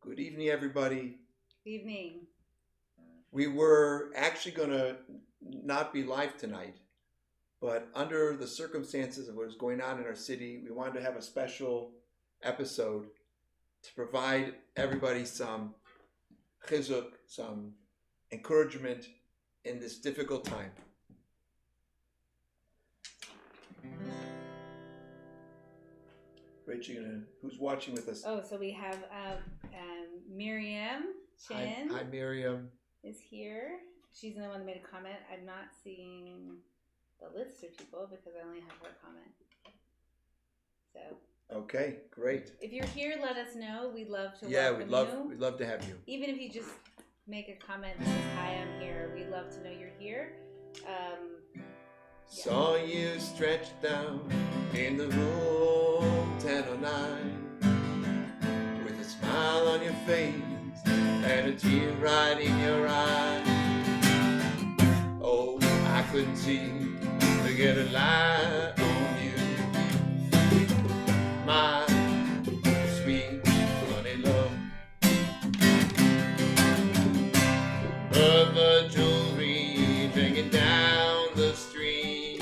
Good evening, everybody. Good evening. We were actually going to not be live tonight, but under the circumstances of what is going on in our city, we wanted to have a special episode to provide everybody some chizuk, some encouragement in this difficult time. Rachel, who's watching with us? Oh, so we have Miriam Chin Hi, Miriam. is here. She's the one that made a comment. I'm not seeing the list of people because I only have her comment. So. Okay, great. If you're here, let us know. We'd love to welcome you. We'd love to have you. Even if you just make a comment that says, "Hi, I'm here." We'd love to know you're here. Saw you stretched down in the room 1009 with a smile on your face and a tear right in your eye. Oh, I couldn't see to get a lie on you, my sweet honey love. Rubber jewelry drinking down the street.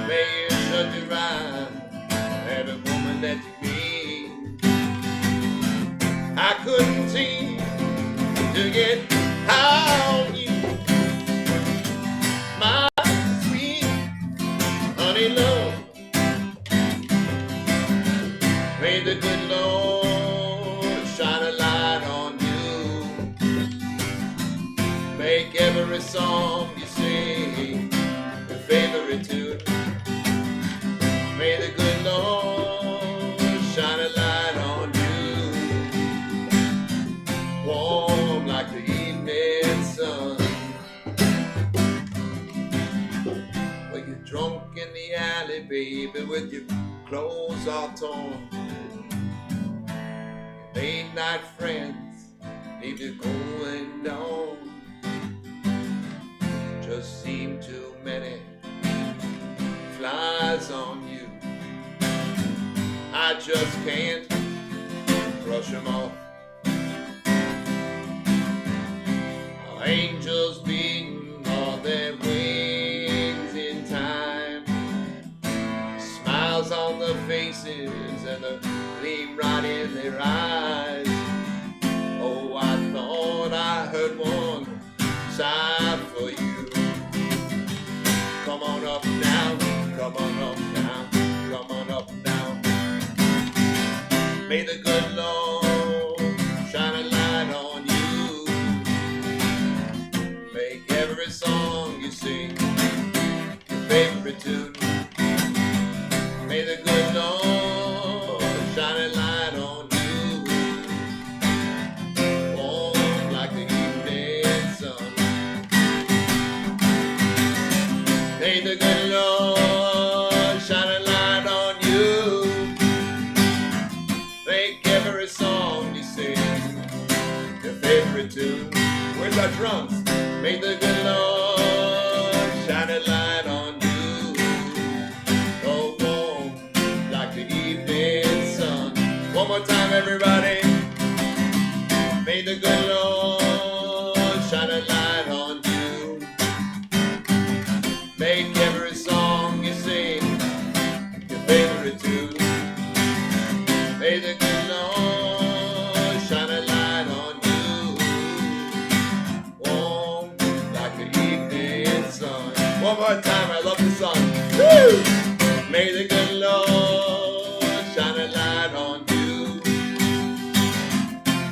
May you shut your eyes at a woman that you meet. I couldn't seem to get high on you, my sweet honey love. May the good Lord shine a light on you. Make every song you sing your favorite tune. May the good Lord shine a light on you, warm like the evening sun. Well, you're drunk in the alley, baby, with your clothes all torn. Your late night friends leave you going down. Just seem too many flies on you. I just can't brush them off. Our angels beating all their wings in time. Smiles on their faces and the gleam right in their eyes. Oh, I thought I heard one sigh for you. Come on up now, come on up now, come on up now. May the good Lord shine a light on you. Make every song you sing your favorite tune. May the good Lord shine a light on you, warm like the evening sun. May the good Lord shine a light on you. Make every song you sing your favorite tune. Where's our drums? May the good Lord shine a light on you, oh, warm like the evening sun. One more time, everybody. May the good Lord shine a light on you. Make every song you sing your favorite tune. May the good Lord shine a light on you, warm like the evening sun. One more time, I love this song. Woo! May the good Lord shine a light on you.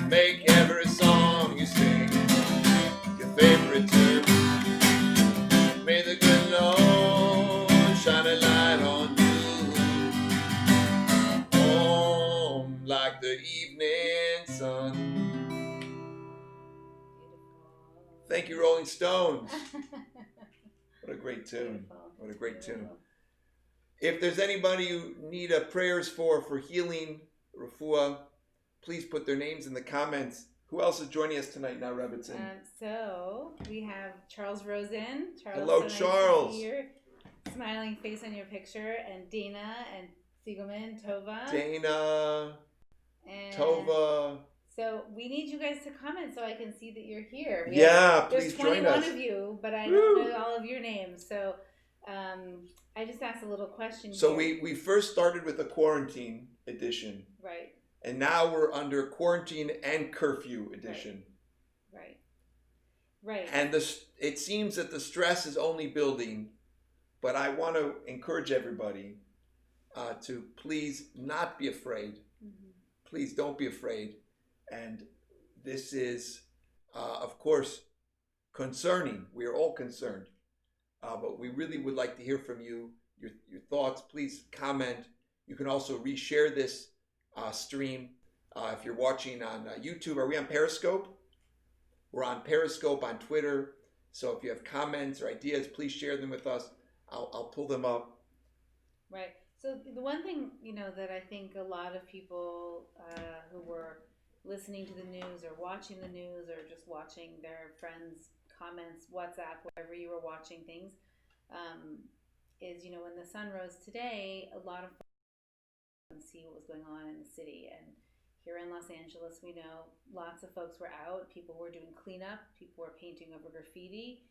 Make every song you sing your favorite tune. May the good Lord shine a light on you, warm like the evening sun. Thank you, Rolling Stones. What a great tune. What a great tune. If there's anybody you need prayers for healing, refuah, please put their names in the comments. Who else is joining us tonight now, Rebbitzin? So we have Charles Rosen. Hello, so Charles. Nice to see your smiling face on your picture, and Dana and Siegelman, Tova. Dana. And Tova. so we need you guys to comment so I can see that you're here. Please join There's us. 21 of you, but I don't know all of your names. So I just asked a little question. So here. we first started with a quarantine edition. Right. And now we're under quarantine and curfew edition. Right. And it seems that the stress is only building, but I want to encourage everybody to please not be afraid. Mm-hmm. Please don't be afraid. And this is, of course, concerning. We are all concerned. But we really would like to hear from you, your thoughts. Please comment. You can also reshare this stream. If you're watching on YouTube, are we on Periscope? We're on Periscope, on Twitter. So if you have comments or ideas, please share them with us. I'll pull them up. Right. So the one thing, that I think a lot of people who were listening to the news or watching the news or just watching their friends' comments, WhatsApp, wherever you were watching things, is, when the sun rose today, a lot of folks see what was going on in the city. And here in Los Angeles, we know lots of folks were out. People were doing cleanup. People were painting over graffiti.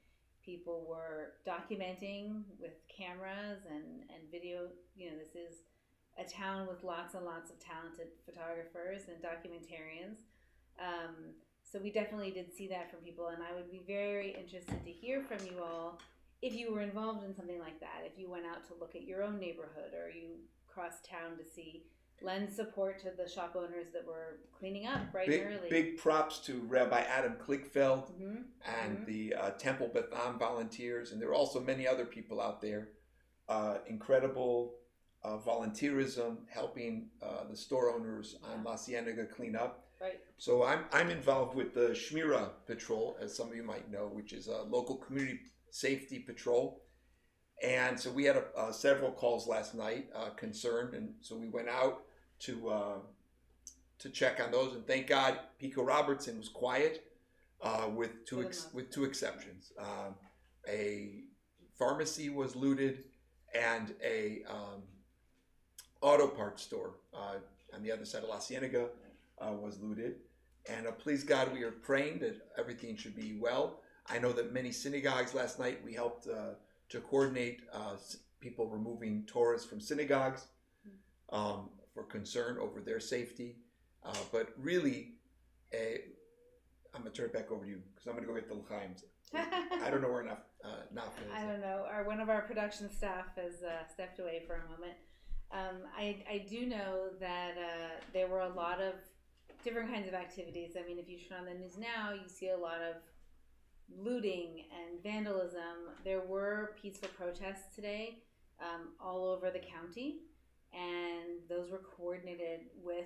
People were documenting with cameras and video. This is a town with lots and lots of talented photographers and documentarians. So we definitely did see that from people, and I would be very interested to hear from you all if you were involved in something like that, if you went out to look at your own neighborhood or you crossed town to lend support to the shop owners that were cleaning up bright and early. Big props to Rabbi Adam Klickfeld and the Temple Beth Am volunteers, and there are also many other people out there. Incredible volunteerism, helping the store owners on La Cienega clean up. Right. So I'm involved with the Shmira Patrol, as some of you might know, which is a local community safety patrol. And so we had several calls last night concerned, and so we went out to check on those. And thank God, Pico Robertson was quiet, with two exceptions. A pharmacy was looted, and a auto parts store on the other side of La Cienega was looted. And please God, we are praying that everything should be well. I know that many synagogues last night, we helped to coordinate people removing Torahs from synagogues for concern over their safety. But really, I'm going to turn it back over to you because I'm going to go get the l'chaims. I don't know where Nafna is. I don't know. One of our production staff has stepped away for a moment. I do know that there were a lot of different kinds of activities. I mean, if you turn on the news now, you see a lot of looting and vandalism. There were peaceful protests today all over the county, and those were coordinated with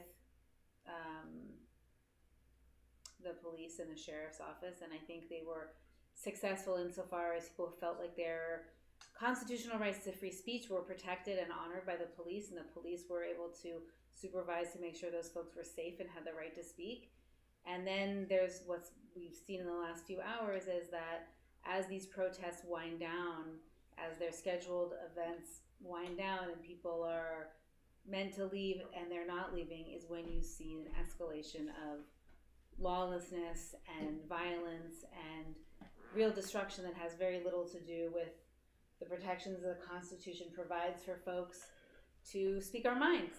the police and the sheriff's office, and I think they were successful insofar as people felt like their constitutional rights to free speech were protected and honored by the police, and the police were able to supervise to make sure those folks were safe and had the right to speak. And then there's what's we've seen in the last few hours is that as these protests wind down, as their scheduled events wind down and people are meant to leave and they're not leaving, is when you see an escalation of lawlessness and violence and real destruction that has very little to do with the protections the Constitution provides for folks to speak our minds.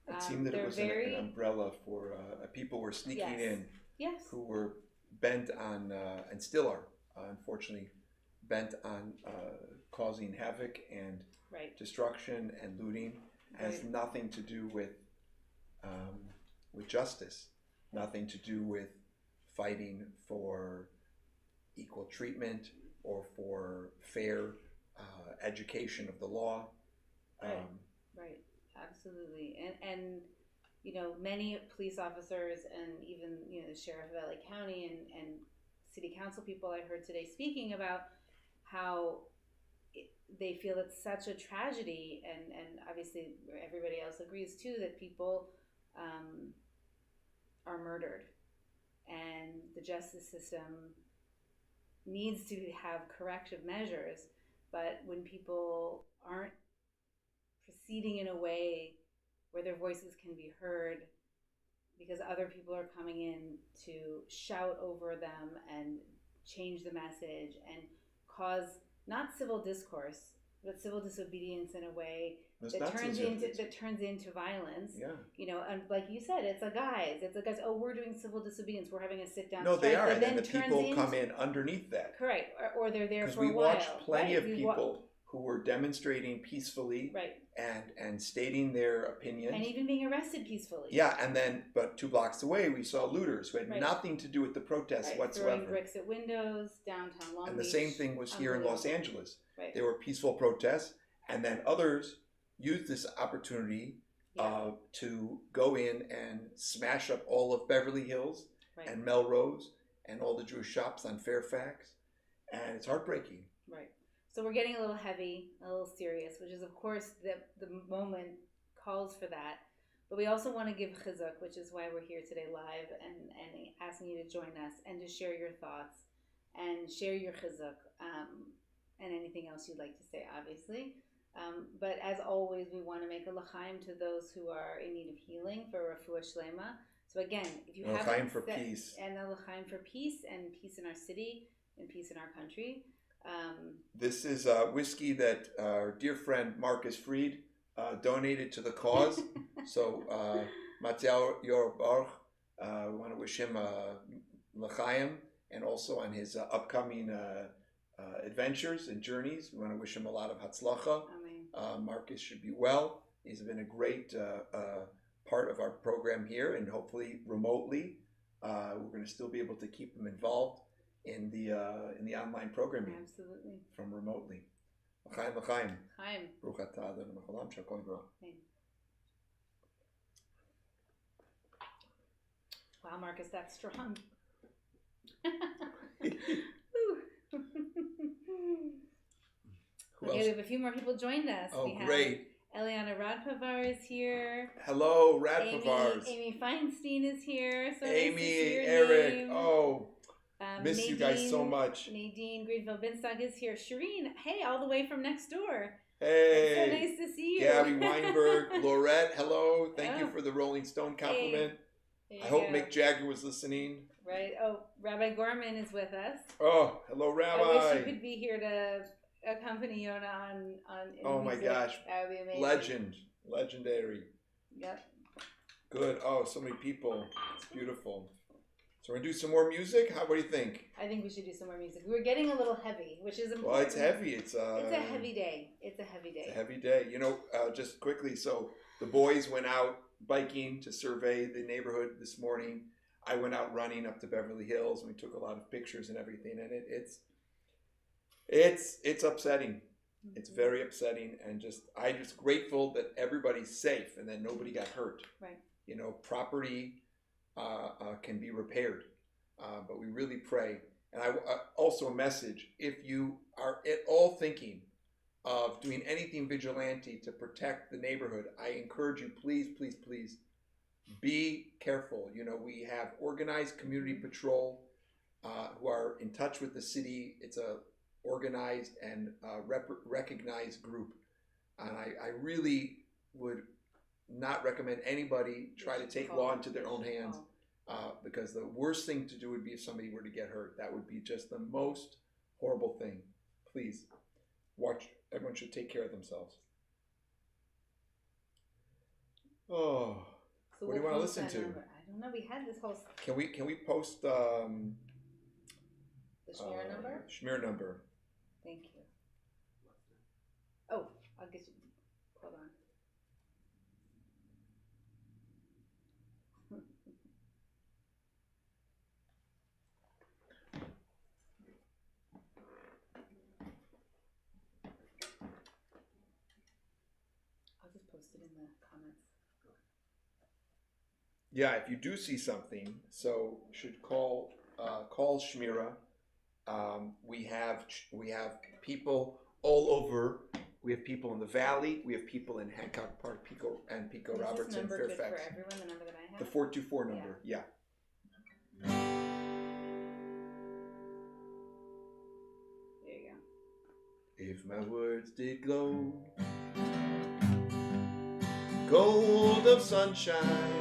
It seemed that it was an umbrella for people were sneaking in who were bent on, and still are, unfortunately, bent on causing havoc and destruction and looting. Has nothing to do with justice, nothing to do with fighting for equal treatment or for fair education of the law. Right. Absolutely. And many police officers and even, the sheriff of LA County and city council people I heard today speaking about how they feel it's such a tragedy, and obviously everybody else agrees too, that people are murdered, and the justice system needs to have corrective measures, but when people aren't proceeding in a way where their voices can be heard because other people are coming in to shout over them and change the message and cause not civil discourse, but civil disobedience in a way that turns into violence. Yeah. And like you said, it's a guise. Oh, we're doing civil disobedience. We're having a sit down. No, strike, they are, and then the turns people come in underneath that. Correct, or they're there for a while. Because we watched plenty of people who were demonstrating peacefully, right, and stating their opinions, and even being arrested peacefully. Yeah, and then, but 2 blocks away, we saw looters who had nothing to do with the protests whatsoever. Throwing bricks at windows downtown Long Beach. And the same thing was here in Los Angeles. Right. There were peaceful protests, and then others used this opportunity to go in and smash up all of Beverly Hills and Melrose and all the Jewish shops on Fairfax, and it's heartbreaking. Right. So we're getting a little heavy, a little serious, which is, of course, the moment calls for that. But we also want to give chizuk, which is why we're here today live and asking you to join us and to share your thoughts and share your chizuk and anything else you'd like to say, obviously. But as always, we want to make a l'chaim to those who are in need of healing for refuah shlema. So again, if you have l'chaim for peace, and a l'chaim for peace and peace in our city and peace in our country. This is whiskey that our dear friend Marcus Fried donated to the cause. So Mateo Yorbarch, we want to wish him l'chaim, and also on his upcoming adventures and journeys. We want to wish him a lot of hatzlacha. Marcus should be well. He's been a great part of our program here, and hopefully remotely, we're going to still be able to keep him involved in the online programming. Absolutely. From remotely. L'chaim, l'chaim. Chaim. Baruch atah Adonai Mechalam Shakol Yisrael. Wow, Marcus, that's strong. Okay, we have a few more people joined us. Oh, great. Eliana Radpavar is here. Hello, Radpavars. Amy Feinstein is here. So Amy, Eric. Oh, miss Nadine, you guys so much. Nadine Greenville-Binstock is here. Shireen, hey, all the way from next door. Hey. It's so nice to see you. Gabby Weinberg. Laurette, hello. Thank you for the Rolling Stone compliment. Hey. I hope Mick Jagger was listening. Right. Oh, Rabbi Gorman is with us. Oh, hello, Rabbi. I wish you could be here to accompany Yonah on oh my music. gosh. That would be amazing. Legendary. Yep. Good. Oh, so many people. It's beautiful. So we're going to do some more music? What do you think? I think we should do some more music. We're getting a little heavy, which is important. Well, it's heavy. It's a heavy day. It's a heavy day. It's a heavy day. Just quickly, so the boys went out biking to survey the neighborhood this morning. I went out running up to Beverly Hills, and we took a lot of pictures and everything, and it's upsetting. Mm-hmm. It's very upsetting, and I'm just grateful that everybody's safe and that nobody got hurt. Right. Property can be repaired, but we really pray. And also a message: if you are at all thinking of doing anything vigilante to protect the neighborhood, I encourage you, please, please, please, be careful. We have organized community patrol who are in touch with the city. It's a organized and recognized group, and I really would not recommend anybody try to take law into their own hands, because the worst thing to do would be if somebody were to get hurt. That would be just the most horrible thing. Please watch. Everyone should take care of themselves. Oh, so what do you want to listen to? I don't know. We had this whole. Can we post the Shmir number? Shmir number. Thank you. Oh, I'll get you. Hold on. I'll just post it in the comments. Yeah, if you do see something, so should call Shmira. We have people all over. We have people in the Valley. We have people in Hancock Park, Pico Robertson, Fairfax. Good for everyone, the number that I have? The 424 number, yeah. There you go. If my words did glow, gold of sunshine,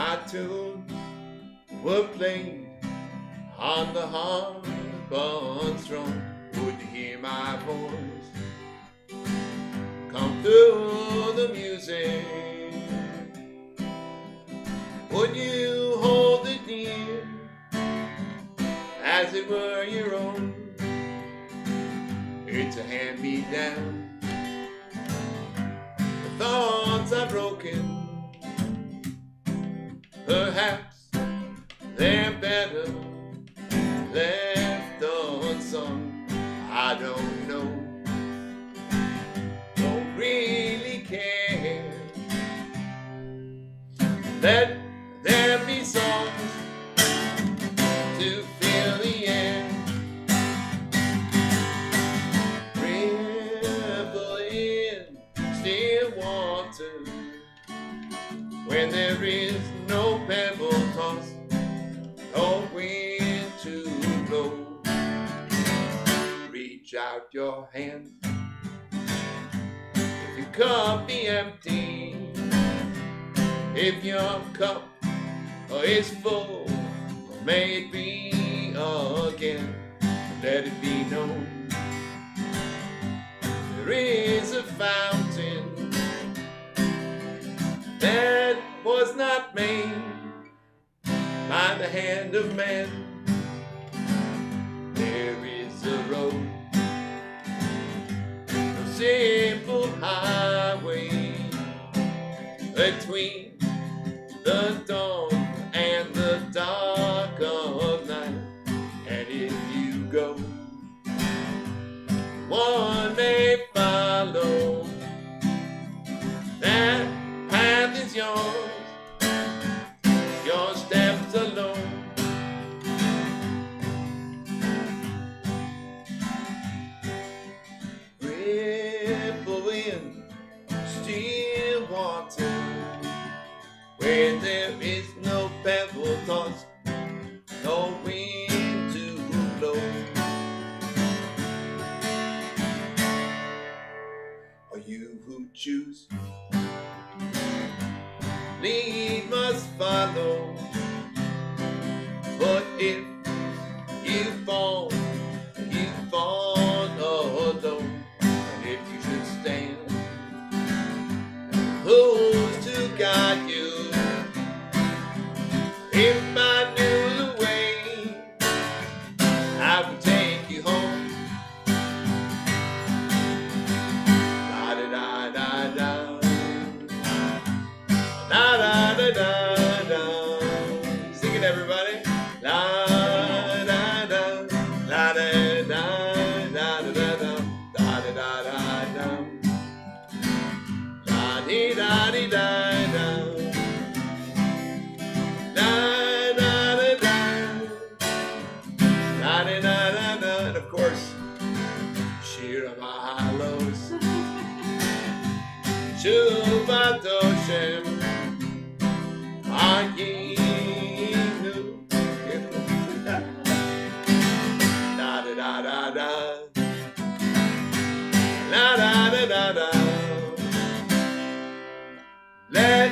my tunes were played on the harp unstrung, would you hear my voice come through the music? Would you hold it near as it were your own? It's a hand-me-down. The thoughts are broken. Perhaps they're better left unsung. I don't know. Don't really care. Let there be songs to fill the air. Ripple in still water when there is no pebble toss, no wind to blow. Reach out your hand. If your cup be empty, if your cup is full, may it be again. Let it be known there is a fountain that was not made by the hand of man. There is a road, a simple highway between the dawn and the dark of night. And if you go, one may follow. That path is yours, your steps alone. Ripple in still water where there is no pebble toss, no wind to blow. Are you who choose? Lead must follow. But if you fall alone. And if you should stand, who's to guide you? If I knew the way, I would take you home. Da da da da da, da da da da da. Sing it, everybody. La da da, la da da da da da da da da da da. La dee da dee da da. And of course, Shira Mahalos, Shuvadoshem, Ayinu, da da da da da, da da da da da. Let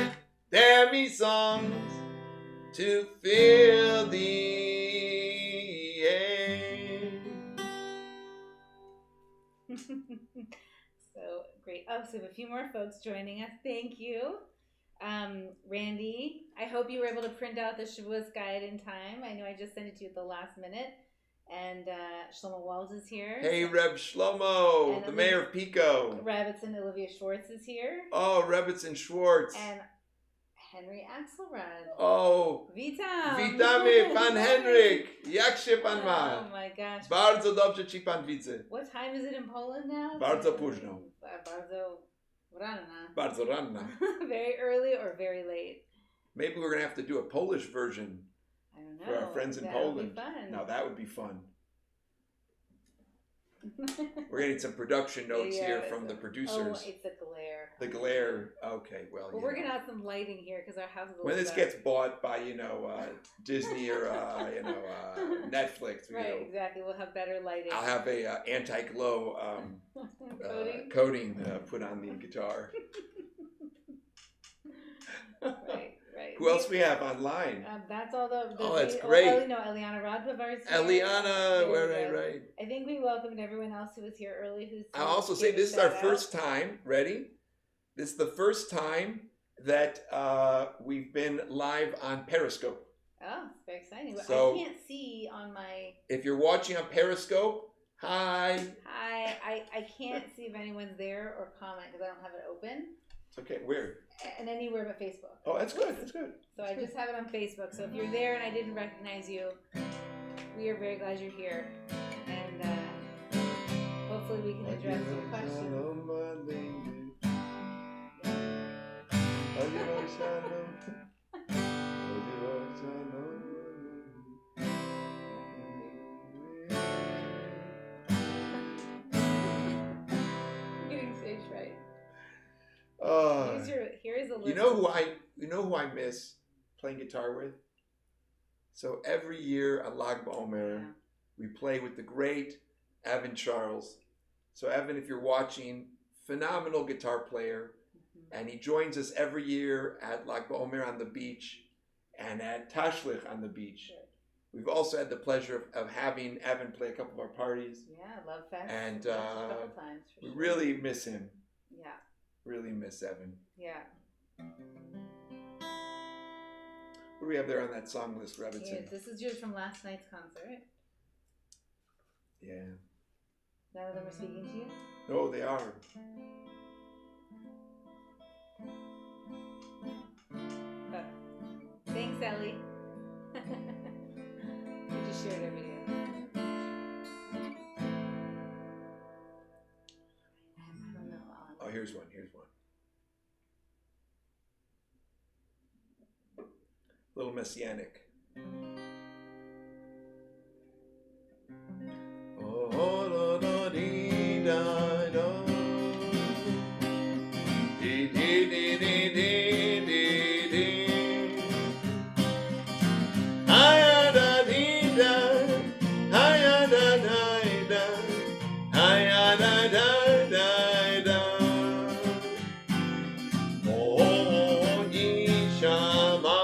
there be songs to fill the air. So great. Oh, so we have a few more folks joining us. Thank you. Randy, I hope you were able to print out the Shavuos guide in time. I know I just sent it to you at the last minute. And Shlomo Walls is here. Hey, Reb Shlomo, and the mayor of Pico. Rebbitzin Olivia Schwartz is here. Oh, Rebbitzin Schwartz. And Henry Axelrod. Oh, Witam. Witamy, Pan Henryk. Jak się pan ma? Oh my gosh. Bardzo dobrze ci pan widzę. What time is it in Poland now? Bardzo późno. Bardzo ranna. Bardzo ranna. Very early or very late? Maybe we're going to have to do a Polish version. I don't know. For our friends in that Poland. Would be fun. Now that would be fun. We're getting some production notes here from the producers. Oh, it's a glare. The glare. Okay, well. We're gonna have some lighting here because our house is. When this gets bought by Disney or Netflix, right? Exactly. We'll have better lighting. I'll have a anti-glow coating put on the guitar. Right. Who else we have online? That's all the Oh, that's great. Eliana Radbavar is here. Eliana, right. I think we welcomed everyone else who was here early. I'll also say this is our first time. Ready? This is the first time that we've been live on Periscope. Oh, it's very exciting. So, I can't see on my... If you're watching on Periscope, hi. Hi. I can't see if anyone's there or comment because I don't have it open. It's okay. Where? And anywhere but Facebook. Oh, that's good. That's good. So I just have it on Facebook. So if you're there and I didn't recognize you, we are very glad you're here. And hopefully we can address your questions. Getting stage right. Here's a list. You know who I miss playing guitar with? So every year on Lag BaOmer, we play with the great Evan Charles. So Evan, if you're watching, phenomenal guitar player, and he joins us every year at Lag BaOmer on the beach and at Tashlich on the beach. Sure. We've also had the pleasure of having Evan play a couple of our parties. Yeah, Love Fest. And a couple times for we sure. really miss him. Yeah. Really miss Evan. Yeah. What do we have there on that song list, Rebbitzin? Yeah, this is yours from last night's concert. Yeah. None of them are speaking to you? No, they are. Thanks, Ellie. I just shared our video. I don't know. Oh, here's one. A little messianic. Oh, da, dee, da, da. Dee, dee, dee, dee, dee, dee, dee. Hi, da, dee, da. Hi, da, da, da. Hi, da, da, da, da. Oh, Yishama.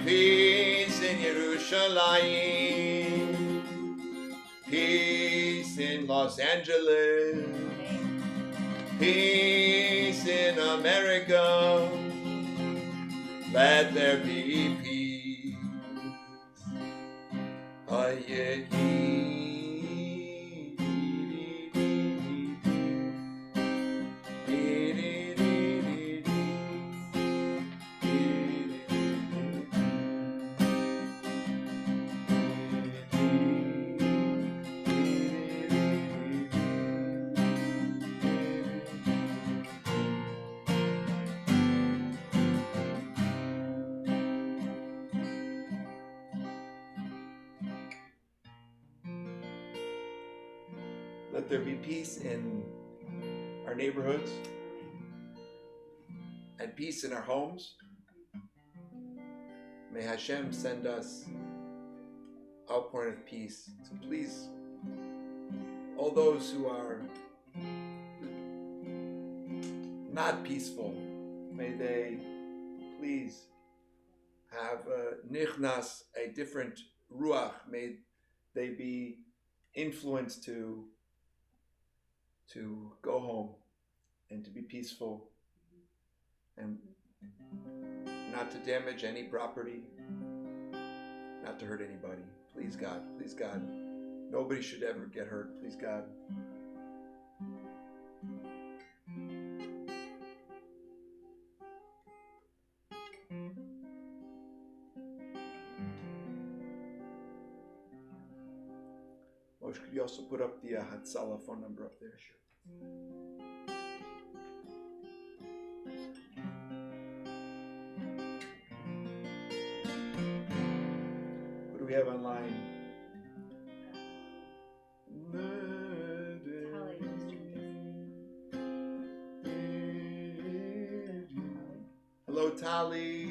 Peace in Yerushalayim, peace in Los Angeles, peace in America, let there be peace. Let there be peace in our neighborhoods and peace in our homes. May Hashem send us outpouring of peace. So please, all those who are not peaceful, may they please have a nichnas, a different ruach. May they be influenced to go home and to be peaceful and not to damage any property, not to hurt anybody. Please God, nobody should ever get hurt. Please God. Moshe, could you also put up the Hatzalah phone number up there? Sure. What do we have online? Hello, Tali.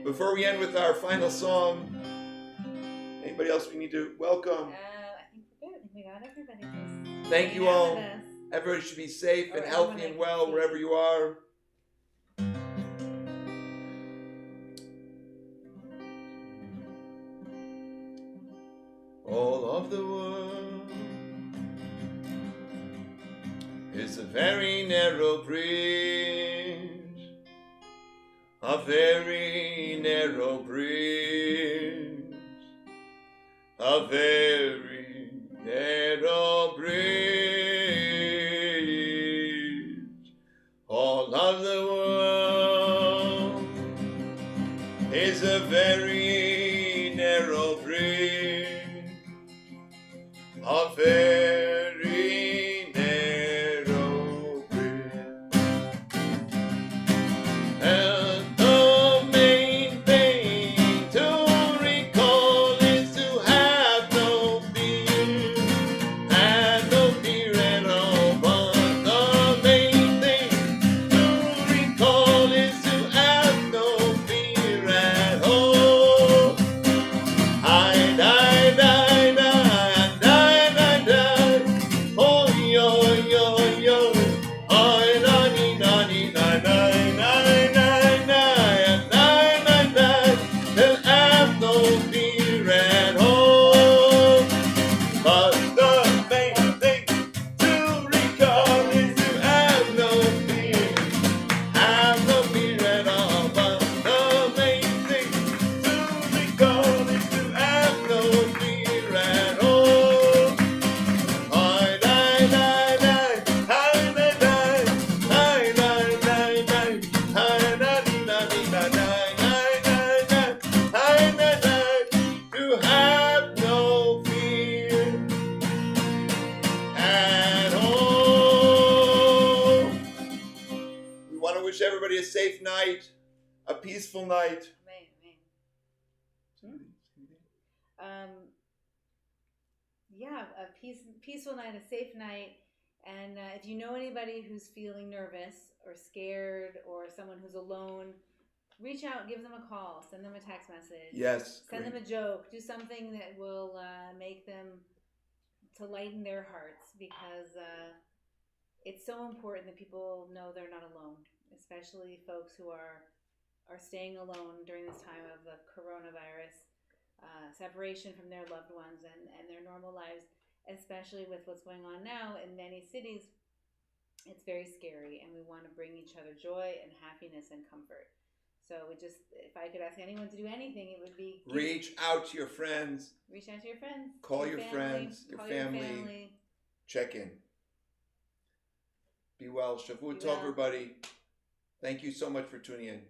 Before we end with our final song, anybody else we need to welcome? I think we're good. I think we got everybody. Thank you all. Everybody should be safe and healthy and well wherever you are. All of the world is a very narrow bridge, a very narrow bridge, a very narrow bridge. All of the world is a very narrow bridge, a very narrow bridge. And the main thing to recall is to have no fear, have no fear at all. But the main thing to recall is to have no fear at all. I die, die, die, die, die, die. wish everybody a safe night, a peaceful night. Amen. Yeah, a peaceful night, a safe night. And if you know anybody who's feeling nervous or scared or someone who's alone, reach out, give them a call, send them a text message. Yes. Send them a joke. Do something that will make them to lighten their hearts, because it's so important that people know they're not alone, especially folks who are staying alone during this time of the coronavirus, separation from their loved ones and their normal lives, especially with what's going on now in many cities. It's very scary, and we want to bring each other joy and happiness and comfort. So if I could ask anyone to do anything, it would be reach out to your friends. Reach out to your friends. Call your friends, your family. Check in. Be well. Shavua Tov, everybody. Thank you so much for tuning in.